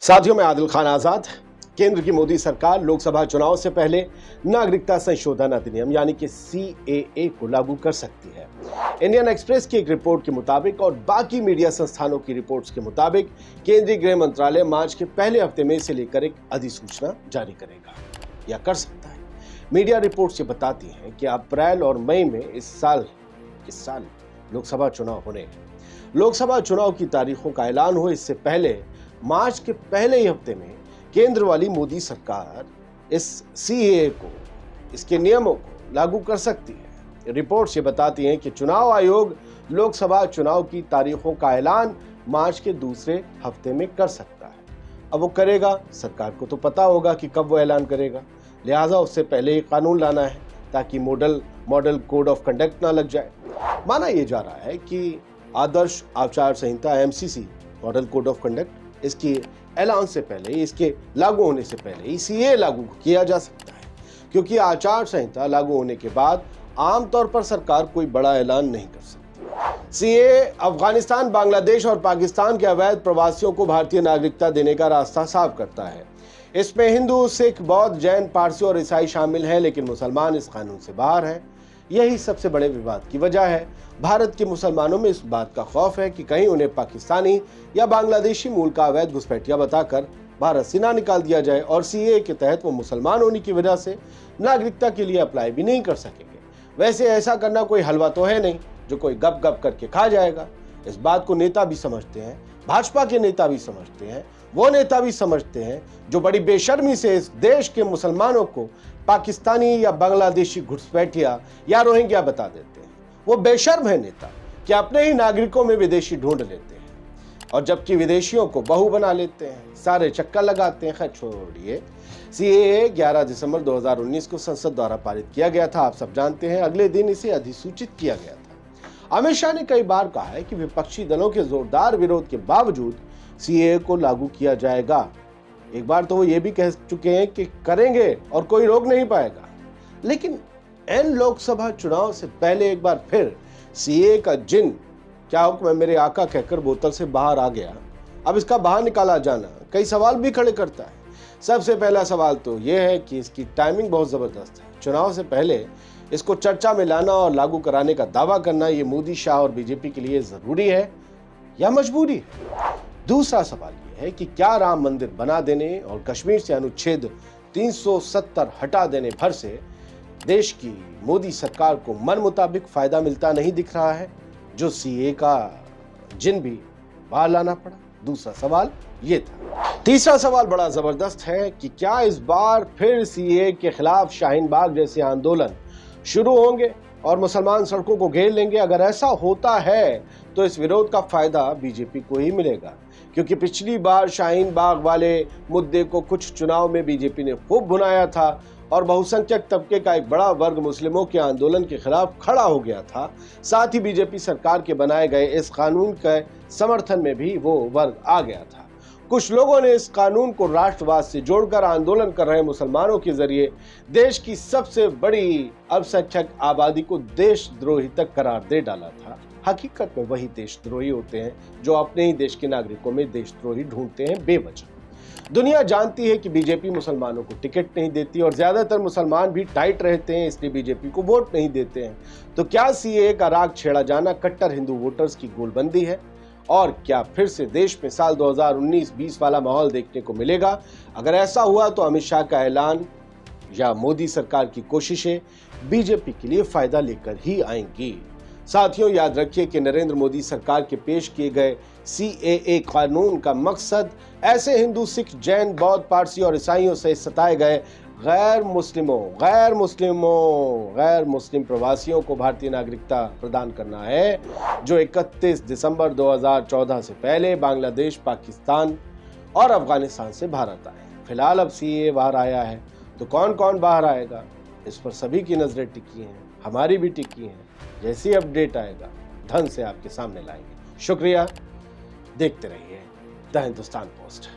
साथियों, मैं आदिल खान आजाद। केंद्र की मोदी सरकार लोकसभा चुनाव से पहले नागरिकता संशोधन अधिनियम यानी कि CAA को लागू कर सकती है। इंडियन एक्सप्रेस की एक रिपोर्ट के मुताबिक और बाकी मीडिया संस्थानों की रिपोर्ट्स के मुताबिक केंद्रीय गृह मंत्रालय मार्च के पहले हफ्ते में इसे लेकर एक अधिसूचना जारी करेगा या कर सकता है। मीडिया रिपोर्ट्स ये बताती हैं कि अप्रैल और मई में इस साल लोकसभा चुनाव होने हैं। लोकसभा चुनाव की तारीखों का ऐलान हो इससे पहले मार्च के पहले ही हफ्ते में केंद्र वाली मोदी सरकार इस CAA को, इसके नियमों को लागू कर सकती है। रिपोर्ट्स ये बताती हैं कि चुनाव आयोग लोकसभा चुनाव की तारीखों का ऐलान मार्च के दूसरे हफ्ते में कर सकता है। अब वो करेगा, सरकार को तो पता होगा कि कब वो ऐलान करेगा, लिहाजा उससे पहले ही कानून लाना है ताकि मॉडल कोड ऑफ कंडक्ट ना लग जाए। माना यह जा रहा है कि आदर्श आचार संहिता MCC model code of conduct इसकी ऐलान से पहले, इसके लागू होने से पहले ही CAA लागू किया जा सकता है, क्योंकि आचार संहिता लागू होने के बाद आमतौर पर सरकार कोई बड़ा ऐलान नहीं कर सकती। CAA अफगानिस्तान, बांग्लादेश और पाकिस्तान के अवैध प्रवासियों को भारतीय नागरिकता देने का रास्ता साफ करता है। इसमें हिंदू, सिख, बौद्ध, जैन, पारसी और ईसाई शामिल हैं, लेकिन मुसलमान इस कानून से बाहर हैं। यही सबसे बड़े विवाद की वजह है। भारत के मुसलमानों में इस बात का खौफ है कि कहीं उन्हें पाकिस्तानी या बांग्लादेशी मूल का अवैध घुसपैठिया बताकर भारत से ना निकाल दिया जाए और CAA के तहत वो मुसलमान होने की वजह से नागरिकता के लिए अप्लाई भी नहीं कर सकेंगे। वैसे ऐसा करना कोई हलवा तो है नहीं जो कोई गप गप करके खा जाएगा। इस बात को नेता भी समझते हैं, भाजपा के नेता भी समझते हैं, वो नेता भी समझते हैं जो बड़ी बेशर्मी से इस देश के मुसलमानों को पाकिस्तानी या बांग्लादेशी घुसपैठिया या रोहिंग्या बता देते हैं। वो बेशर्म है नेता कि अपने ही नागरिकों में विदेशी ढूंढ लेते हैं और जबकि विदेशियों को बहू बना लेते हैं, सारे चक्कर लगाते हैं। खैर छोड़िए, CAA 11 दिसंबर 2019 को संसद द्वारा पारित किया गया था, आप सब जानते हैं। अगले दिन इसे अधिसूचित किया गया था। अमित शाह ने कई बार कहा है कि विपक्षी दलों के जोरदार विरोध के बावजूद CAA को लागू किया जाएगा। एक बार तो वो ये भी कह चुके हैं कि करेंगे और कोई रोक नहीं पाएगा। लेकिन लोकसभा चुनाव से पहले एक बार फिर CAA का जिन क्या हुक्म है मेरे आका कहकर बोतल से बाहर आ गया। अब इसका बाहर निकाला जाना कई सवाल भी खड़े करता है। सबसे पहला सवाल तो यह है कि इसकी टाइमिंग बहुत जबरदस्त है। चुनाव से पहले इसको चर्चा में लाना और लागू कराने का दावा करना, ये मोदी, शाह और BJP के लिए जरूरी है या मजबूरी है? दूसरा सवाल यह है कि क्या राम मंदिर बना देने और कश्मीर से अनुच्छेद 370 हटा देने भर से देश की मोदी सरकार को मन मुताबिक फायदा मिलता नहीं दिख रहा है, जो CAA का जिन भी बाहर लाना पड़ा? दूसरा सवाल ये था। तीसरा सवाल बड़ा जबरदस्त है कि क्या इस बार फिर CAA के खिलाफ शाहीन बाग जैसे आंदोलन शुरू होंगे और मुसलमान सड़कों को घेर लेंगे? अगर ऐसा होता है तो इस विरोध का फायदा BJP को ही मिलेगा, क्योंकि पिछली बार शाहीन बाग वाले मुद्दे को कुछ चुनाव में BJP ने खूब भुनाया था और बहुसंख्यक तबके का एक बड़ा वर्ग मुस्लिमों के आंदोलन के खिलाफ खड़ा हो गया था। साथ ही BJP सरकार के बनाए गए इस कानून के समर्थन में भी वो वर्ग आ गया था। कुछ लोगों ने इस कानून को राष्ट्रवाद से जोड़कर आंदोलन कर रहे मुसलमानों के जरिए देश की सबसे बड़ी अल्पसंख्यक आबादी को देशद्रोही तक करार दे डाला था। हकीकत में वही देशद्रोही होते हैं जो अपने ही देश के नागरिकों में देशद्रोही ढूंढते हैं बेवजह। दुनिया जानती है कि BJP मुसलमानों को टिकट नहीं देती और ज्यादातर मुसलमान भी टाइट रहते हैं, इसलिए BJP को वोट नहीं देते हैं। तो क्या CAA का राग छेड़ा जाना कट्टर हिंदू वोटर्स की गोलबंदी है? और क्या फिर से देश में साल 2019-20 वाला माहौल देखने को मिलेगा? अगर ऐसा हुआ तो अमित शाह का ऐलान या मोदी सरकार की कोशिशें BJP के लिए फायदा लेकर ही आएंगी। साथियों, याद रखिए कि नरेंद्र मोदी सरकार के पेश किए गए CAA कानून का मकसद ऐसे हिंदू, सिख, जैन, बौद्ध, पारसी और ईसाइयों से सताए गए गैर मुस्लिम प्रवासियों को भारतीय नागरिकता प्रदान करना है, जो 31 दिसंबर 2014 से पहले बांग्लादेश, पाकिस्तान और अफगानिस्तान से भारत आए। फिलहाल अब CAA बाहर आया है, तो कौन कौन बाहर आएगा, इस पर सभी की नजरें टिकी हैं, हमारी भी टिकी हैं। जैसी अपडेट आएगा धन से आपके सामने लाएंगे। शुक्रिया, देखते रहिए द हिंदुस्तान पोस्ट।